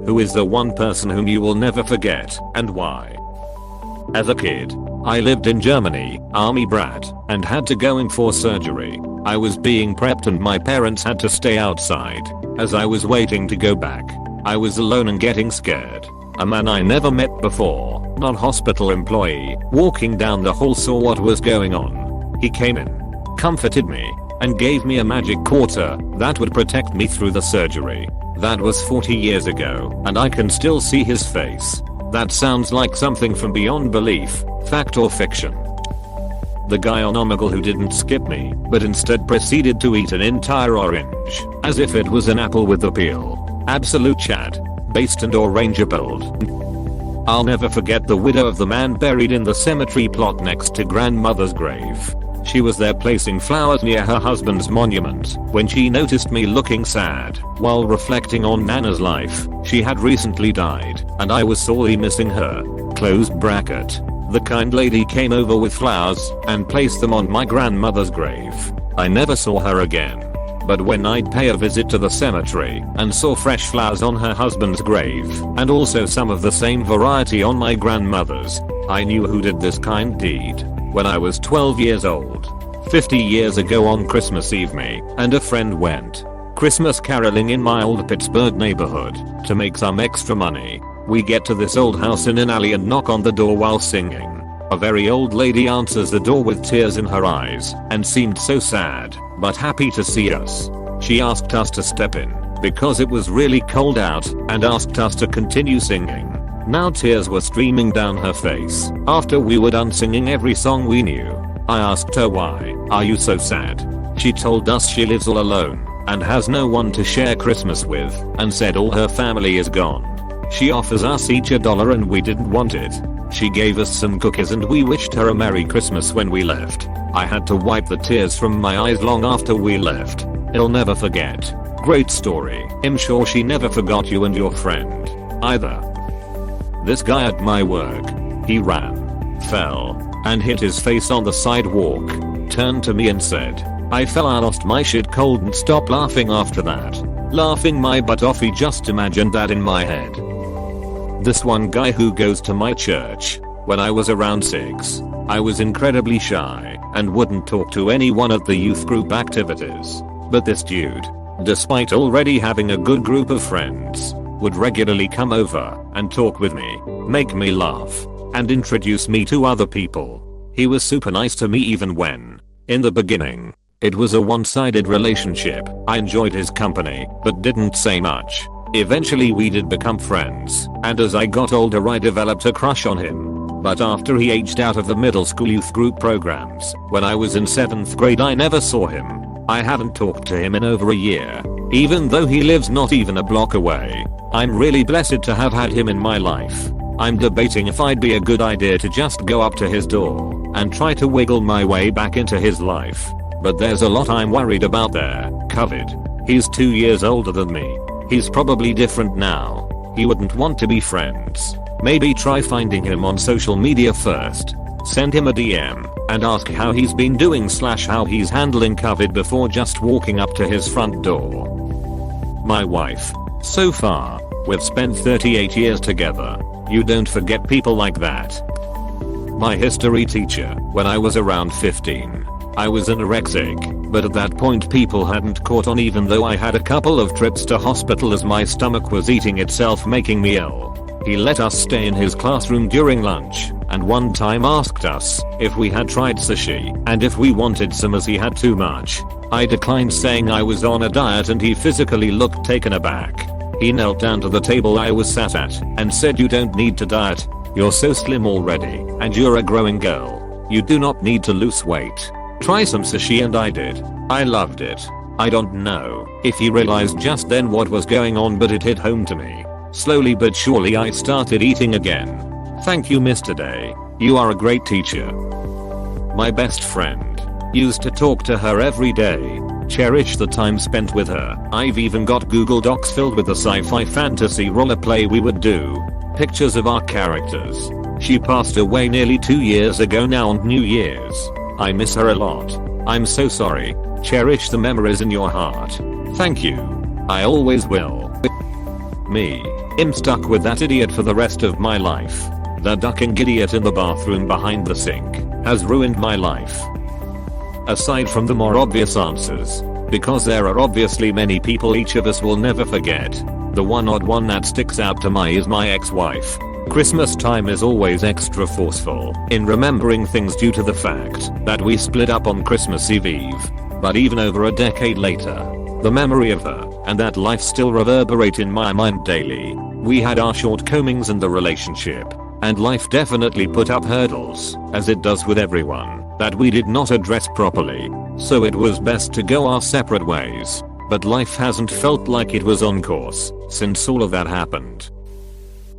Who is the one person whom you will never forget, and why? As a kid, I lived in Germany, army brat, and had to go in for surgery. I was being prepped and my parents had to stay outside. As I was waiting to go back, I was alone and getting scared. A man I never met before, non-hospital employee, walking down the hall saw what was going on. He came in, comforted me, and gave me a magic quarter that would protect me through the surgery. That was 40 years ago, and I can still see his face. That sounds like something from beyond belief, fact or fiction. The guy on Omegle who didn't skip me, but instead proceeded to eat an entire orange, as if it was an apple with the peel. Absolute Chad. Based and orange build. I'll never forget the widow of the man buried in the cemetery plot next to grandmother's grave. She was there placing flowers near her husband's monument when she noticed me looking sad. While reflecting on Nana's life, she had recently died and I was sorely missing her. Close bracket. The kind lady came over with flowers and placed them on my grandmother's grave. I never saw her again. But when I'd pay a visit to the cemetery and saw fresh flowers on her husband's grave and also some of the same variety on my grandmother's, I knew who did this kind deed. When I was 12 years old, 50 years ago on Christmas Eve, me and a friend went Christmas caroling in my old Pittsburgh neighborhood to make some extra money. We get to this old house in an alley and knock on the door while singing. A very old lady answers the door with tears in her eyes and seemed so sad, but happy to see us. She asked us to step in because it was really cold out and asked us to continue singing. Now tears were streaming down her face after we were done singing every song we knew. I asked her, why are you so sad? She told us she lives all alone and has no one to share Christmas with and said all her family is gone. She offers us each $1 and we didn't want it. She gave us some cookies and we wished her a Merry Christmas when we left. I had to wipe the tears from my eyes long after we left. I'll never forget. Great story. I'm sure she never forgot you and your friend either. This guy at my work. He ran, fell, and hit his face on the sidewalk, turned to me and said, I fell, I lost my shit cold and stopped laughing after that. Laughing my butt off. He just imagined that in my head. This one guy who goes to my church. When I was around 6, I was incredibly shy and wouldn't talk to anyone at the youth group activities. But this dude, despite already having a good group of friends, would regularly come over and talk with me, make me laugh, and introduce me to other people. He was super nice to me even when, in the beginning, it was a one-sided relationship. I enjoyed his company, but didn't say much. Eventually we did become friends, and as I got older I developed a crush on him. But after he aged out of the middle school youth group programs, when I was in 7th grade I never saw him. I haven't talked to him in over a year, even though he lives not even a block away. I'm really blessed to have had him in my life. I'm debating if I'd be a good idea to just go up to his door and try to wiggle my way back into his life. But there's a lot I'm worried about there. COVID. He's 2 years older than me. He's probably different now. He wouldn't want to be friends. Maybe try finding him on social media first. Send him a DM and ask how he's been doing / how he's handling COVID before just walking up to his front door. My wife. So far, we've spent 38 years together. You don't forget people like that. My history teacher. When I was around 15, I was anorexic, but at that point people hadn't caught on even though I had a couple of trips to hospital as my stomach was eating itself making me ill. He let us stay in his classroom during lunch, and one time asked us if we had tried sushi and if we wanted some as he had too much. I declined saying I was on a diet and he physically looked taken aback. He knelt down to the table I was sat at and said, you don't need to diet. You're so slim already and you're a growing girl. You do not need to lose weight. Try some sushi, and I did. I loved it. I don't know if he realized just then what was going on, but it hit home to me. Slowly but surely I started eating again. Thank you, Mr. Day. You are a great teacher. My best friend. Used to talk to her every day. Cherish the time spent with her. I've even got Google Docs filled with the sci-fi fantasy roleplay we would do. Pictures of our characters. She passed away nearly 2 years ago now on New Year's. I miss her a lot. I'm so sorry. Cherish the memories in your heart. Thank you. I always will. me. I'm stuck with that idiot for the rest of my life. The ducking idiot in the bathroom behind the sink has ruined my life. Aside from the more obvious answers, because there are obviously many people each of us will never forget, the one odd one that sticks out to me is my ex-wife. Christmas time is always extra forceful in remembering things due to the fact that we split up on Christmas Eve. But even over a decade later, the memory of her and that life still reverberate in my mind daily. We had our shortcomings in the relationship, and life definitely put up hurdles, as it does with everyone, that we did not address properly. So it was best to go our separate ways. But life hasn't felt like it was on course since all of that happened.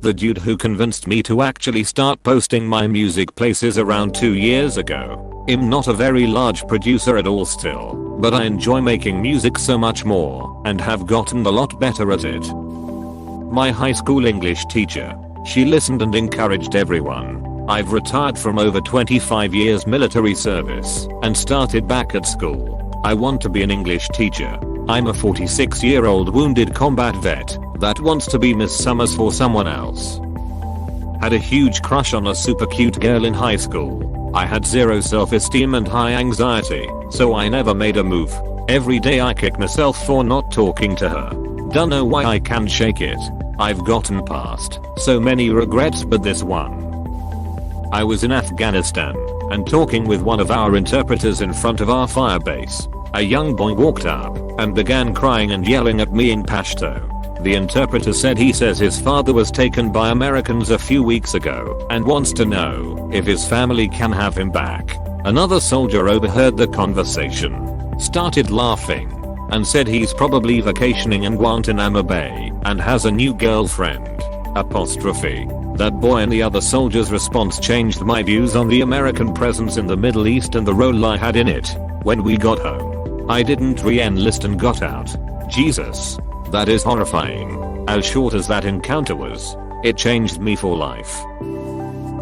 The dude who convinced me to actually start posting my music places around 2 years ago. I'm not a very large producer at all still, but I enjoy making music so much more and have gotten a lot better at it. My high school English teacher, she listened and encouraged everyone. I've retired from over 25 years military service and started back at school. I want to be an English teacher. I'm a 46-year-old wounded combat vet that wants to be Miss Summers for someone else. Had a huge crush on a super cute girl in high school. I had zero self-esteem and high anxiety, so I never made a move. Every day I kick myself for not talking to her. Don't know why I can't shake it. I've gotten past so many regrets, but this one. I was in Afghanistan and talking with one of our interpreters in front of our fire base. A young boy walked up and began crying and yelling at me in Pashto. The interpreter said he says his father was taken by Americans a few weeks ago and wants to know if his family can have him back. Another soldier overheard the conversation, started laughing, and said he's probably vacationing in Guantanamo Bay and has a new girlfriend. Apostrophe. That boy and the other soldier's response changed my views on the American presence in the Middle East and the role I had in it. When we got home, I didn't re-enlist and got out. Jesus. That is horrifying. As short as that encounter was, it changed me for life.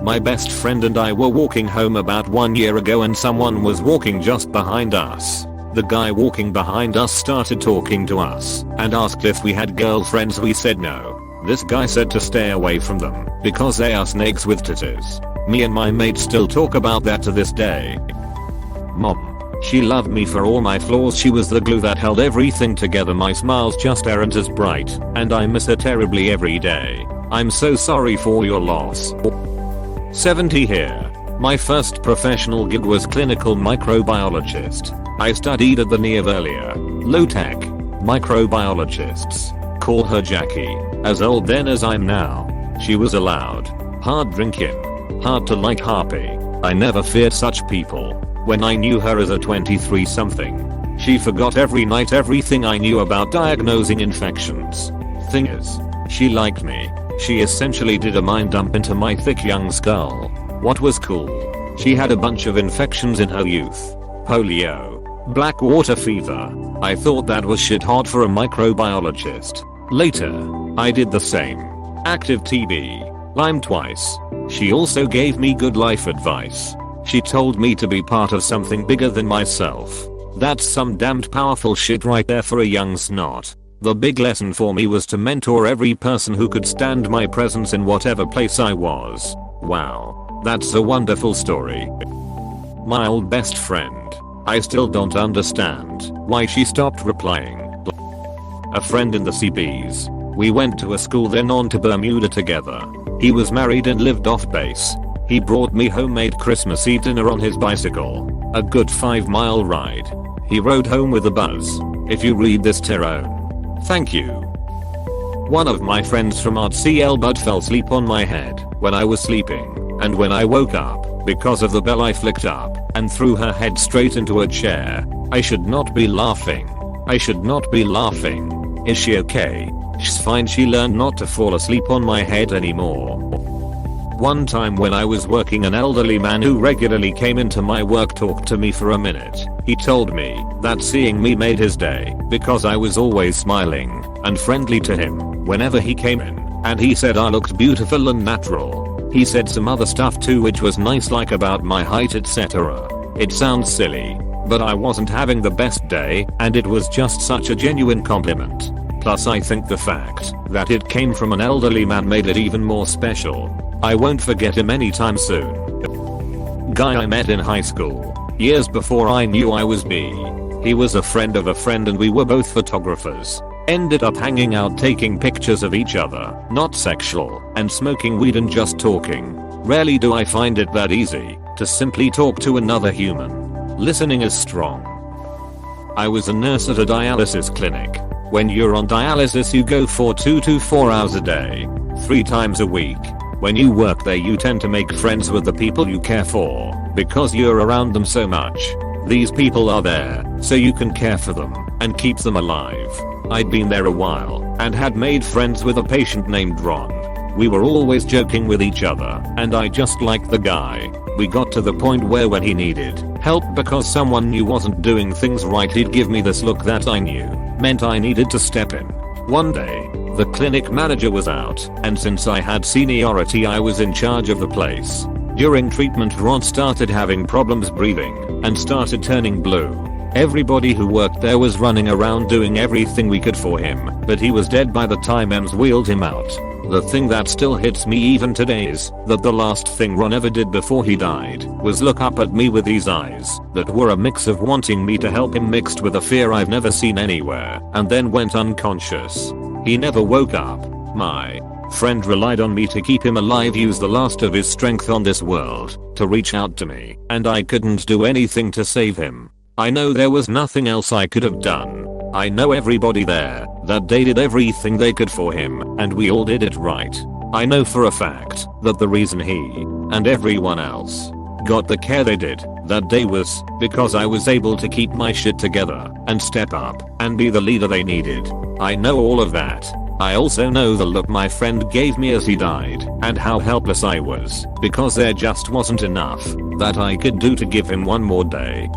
My best friend and I were walking home about 1 year ago and someone was walking just behind us. The guy walking behind us started talking to us and asked if we had girlfriends. We said no. This guy said to stay away from them because they are snakes with titties. Me and my mate still talk about that to this day. Mom. She loved me for all my flaws. She was the glue that held everything together. My smiles just aren't as bright, and I miss her terribly every day. I'm so sorry for your loss. 70 here. My first professional gig was clinical microbiologist. I studied at the near earlier, low-tech microbiologists. Call her Jackie. As old then as I'm now. She was a loud, hard drinking, hard to like harpy. I never feared such people. When I knew her as a 23-something, she forgot every night everything I knew about diagnosing infections. Thing is, she liked me. She essentially did a mind dump into my thick young skull. What was cool? She had a bunch of infections in her youth. Polio. Black water fever. I thought that was shit hot for a microbiologist. Later, I did the same. Active TB. Lyme twice. She also gave me good life advice. She told me to be part of something bigger than myself. That's some damned powerful shit right there for a young snot. The big lesson for me was to mentor every person who could stand my presence in whatever place I was. Wow. That's a wonderful story. My old best friend. I still don't understand why she stopped replying. A friend in the CBs. We went to a school then on to Bermuda together. He was married and lived off base. He brought me homemade Christmas Eve dinner on his bicycle. A good 5-mile ride. He rode home with a buzz. If you read this, Tyrone. Thank you. One of my friends from RCL Bud fell asleep on my head when I was sleeping, and when I woke up, because of the bell I flicked up and threw her head straight into a chair. I should not be laughing. I should not be laughing. Is she okay? She's fine. She learned not to fall asleep on my head anymore. One time when I was working, an elderly man who regularly came into my work talked to me for a minute. He told me that seeing me made his day because I was always smiling and friendly to him whenever he came in, and he said I looked beautiful and natural. He said some other stuff too which was nice, like about my height, etc. It sounds silly, but I wasn't having the best day and it was just such a genuine compliment. Plus I think the fact that it came from an elderly man made it even more special. I won't forget him anytime soon. Guy I met in high school. Years before I knew I was me. He was a friend of a friend and we were both photographers. Ended up hanging out taking pictures of each other, not sexual, and smoking weed and just talking. Rarely do I find it that easy to simply talk to another human. Listening is strong. I was a nurse at a dialysis clinic. When you're on dialysis you go for 2 to 4 hours a day, 3 times a week. When you work there you tend to make friends with the people you care for, because you're around them so much. These people are there, so you can care for them, and keep them alive. I'd been there a while, and had made friends with a patient named Ron. We were always joking with each other, and I just liked the guy. We got to the point where when he needed help because someone knew wasn't doing things right he'd give me this look that I knew meant I needed to step in. One day, the clinic manager was out, and since I had seniority I was in charge of the place. During treatment Ron started having problems breathing, and started turning blue. Everybody who worked there was running around doing everything we could for him, but he was dead by the time EMS wheeled him out. The thing that still hits me even today is that the last thing Ron ever did before he died was look up at me with these eyes that were a mix of wanting me to help him mixed with a fear I've never seen anywhere, and then went unconscious. He never woke up. My friend relied on me to keep him alive, used the last of his strength on this world to reach out to me, and I couldn't do anything to save him. I know there was nothing else I could have done. I know everybody there that day did everything they could for him, and we all did it right. I know for a fact that the reason he and everyone else got the care they did that day was because I was able to keep my shit together and step up and be the leader they needed. I know all of that. I also know the look my friend gave me as he died and how helpless I was because there just wasn't enough that I could do to give him one more day.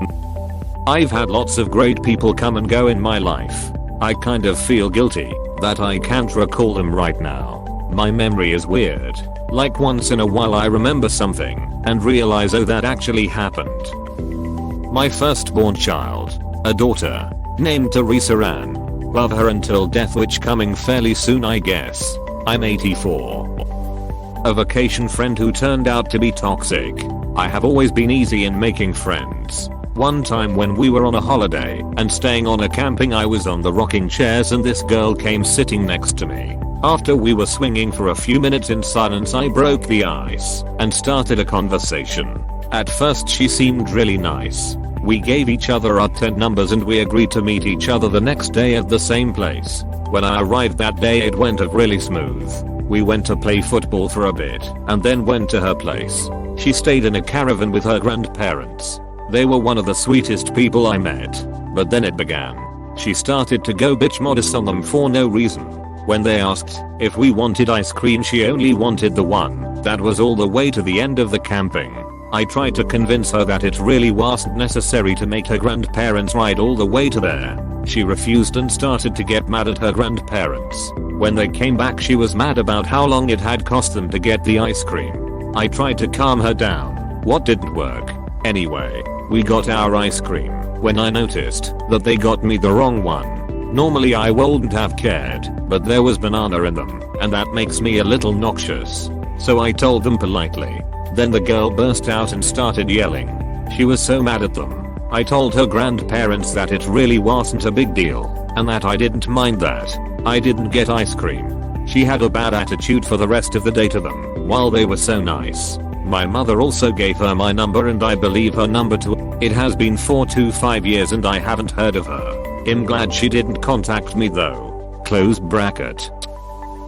I've had lots of great people come and go in my life. I kind of feel guilty that I can't recall them right now. My memory is weird. Like once in a while I remember something and realize oh that actually happened. My firstborn child, a daughter, named Teresa Ann. Love her until death, which coming fairly soon I guess. I'm 84. A vacation friend who turned out to be toxic. I have always been easy in making friends. One time when we were on a holiday and staying on a camping I was on the rocking chairs and this girl came sitting next to me. After we were swinging for a few minutes in silence I broke the ice and started a conversation. At first she seemed really nice. We gave each other our tent numbers and we agreed to meet each other the next day at the same place. When I arrived that day it went really smooth. We went to play football for a bit and then went to her place. She stayed in a caravan with her grandparents. They were one of the sweetest people I met. But then it began. She started to go bitch modest on them for no reason. When they asked if we wanted ice cream she only wanted the one that was all the way to the end of the camping. I tried to convince her that it really wasn't necessary to make her grandparents ride all the way to there. She refused and started to get mad at her grandparents. When they came back she was mad about how long it had cost them to get the ice cream. I tried to calm her down. What didn't work? Anyway, we got our ice cream when I noticed that they got me the wrong one. Normally I wouldn't have cared, but there was banana in them, and that makes me a little noxious. So I told them politely. Then the girl burst out and started yelling. She was so mad at them. I told her grandparents that it really wasn't a big deal, and that I didn't mind that I didn't get ice cream. She had a bad attitude for the rest of the day to them, while they were so nice. My mother also gave her my number and I believe her number too. It has been 4 to 5 years and I haven't heard of her. I'm glad she didn't contact me though. Close bracket.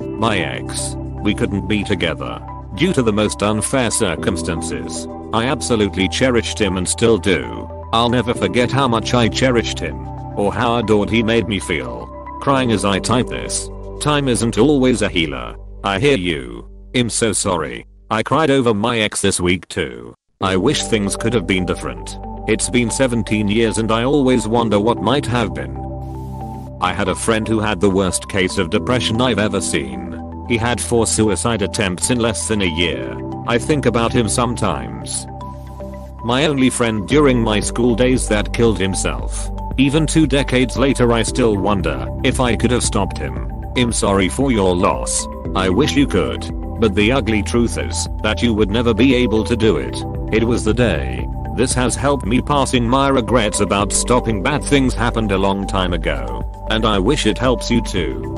My ex. We couldn't be together due to the most unfair circumstances. I absolutely cherished him and still do. I'll never forget how much I cherished him, or how adored he made me feel. Crying as I type this. Time isn't always a healer. I hear you. I'm so sorry. I cried over my ex this week too. I wish things could have been different. It's been 17 years and I always wonder what might have been. I had a friend who had the worst case of depression I've ever seen. He had 4 suicide attempts in less than a year. I think about him sometimes. My only friend during my school days that killed himself. Even 2 decades later I still wonder if I could have stopped him. I'm sorry for your loss. I wish you could. But the ugly truth is that you would never be able to do it. It was the day. This has helped me passing my regrets about stopping bad things happened a long time ago. And I wish it helps you too.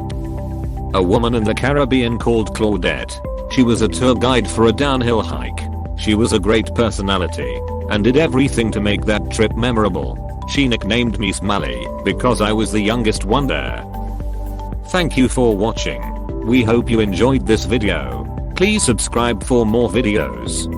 A woman in the Caribbean called Claudette. She was a tour guide for a downhill hike. She was a great personality and did everything to make that trip memorable. She nicknamed me Smiley because I was the youngest one there. Thank you for watching. We hope you enjoyed this video. Please subscribe for more videos.